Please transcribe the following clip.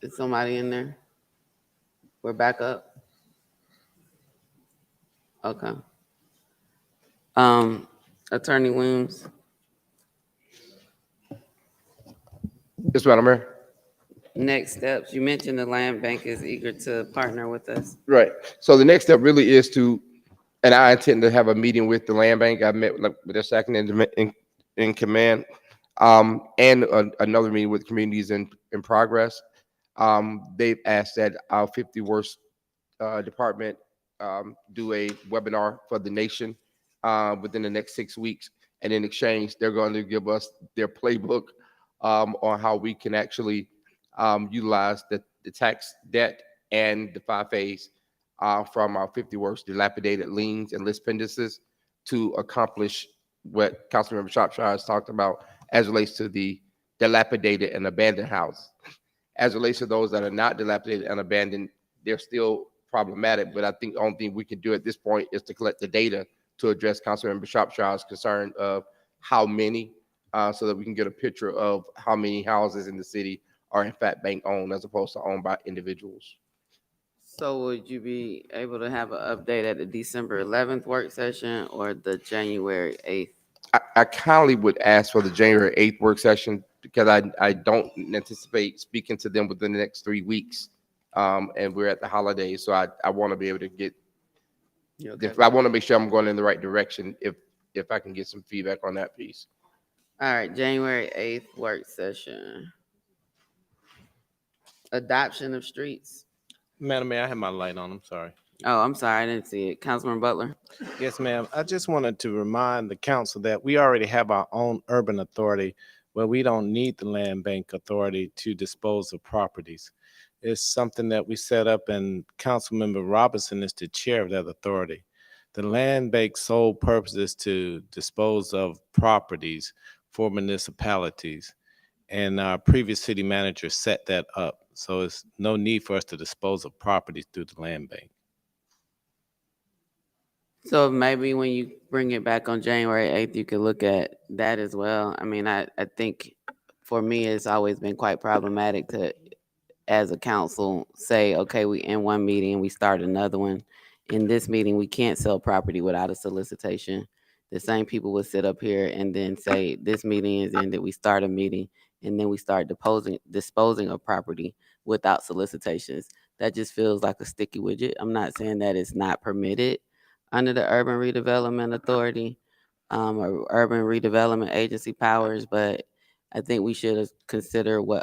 Is somebody in there? We're back up. Okay. Um, Attorney Williams. Yes, Madam Mayor. Next steps. You mentioned the land bank is eager to partner with us. Right. So the next step really is to, and I intend to have a meeting with the land bank. I met with their second in command, and another meeting with communities in progress. They've asked that our 50 worst department do a webinar for the nation within the next 6 weeks, and in exchange, they're going to give us their playbook on how we can actually utilize the tax debt and the 5 phase from our 50 worst dilapidated liens and list pendences to accomplish what Councilmember Shropshire has talked about as relates to the dilapidated and abandoned house. As relates to those that are not dilapidated and abandoned, they're still problematic. But I think the only thing we can do at this point is to collect the data to address Councilmember Shropshire's concern of how many, so that we can get a picture of how many houses in the city are in fact bank owned as opposed to owned by individuals. So would you be able to have an update at the December 11th work session or the January 8th? I kindly would ask for the January 8th work session because I don't anticipate speaking to them within the next 3 weeks. And we're at the holidays, so I want to be able to get, Okay. I want to make sure I'm going in the right direction if I can get some feedback on that piece. All right, January 8th work session. Adoption of streets. Madam Mayor, I have my light on. I'm sorry. Oh, I'm sorry, I didn't see it. Councilman Butler. Yes, ma'am. I just wanted to remind the council that we already have our own urban authority where we don't need the land bank authority to dispose of properties. It's something that we set up, and Councilmember Robinson is the chair of that authority. The land bank's sole purpose is to dispose of properties for municipalities, and our previous city manager set that up. So it's no need for us to dispose of properties through the land bank. So maybe when you bring it back on January 8th, you could look at that as well. I mean, I think for me, it's always been quite problematic to, as a council, say, okay, we end one meeting and we start another one. In this meeting, we can't sell property without a solicitation. The same people would sit up here and then say, this meeting is ended, we start a meeting, and then we start disposing of property without solicitations. That just feels like a sticky widget. I'm not saying that it's not permitted under the Urban Redevelopment Authority or Urban Redevelopment Agency powers, but I think we should consider what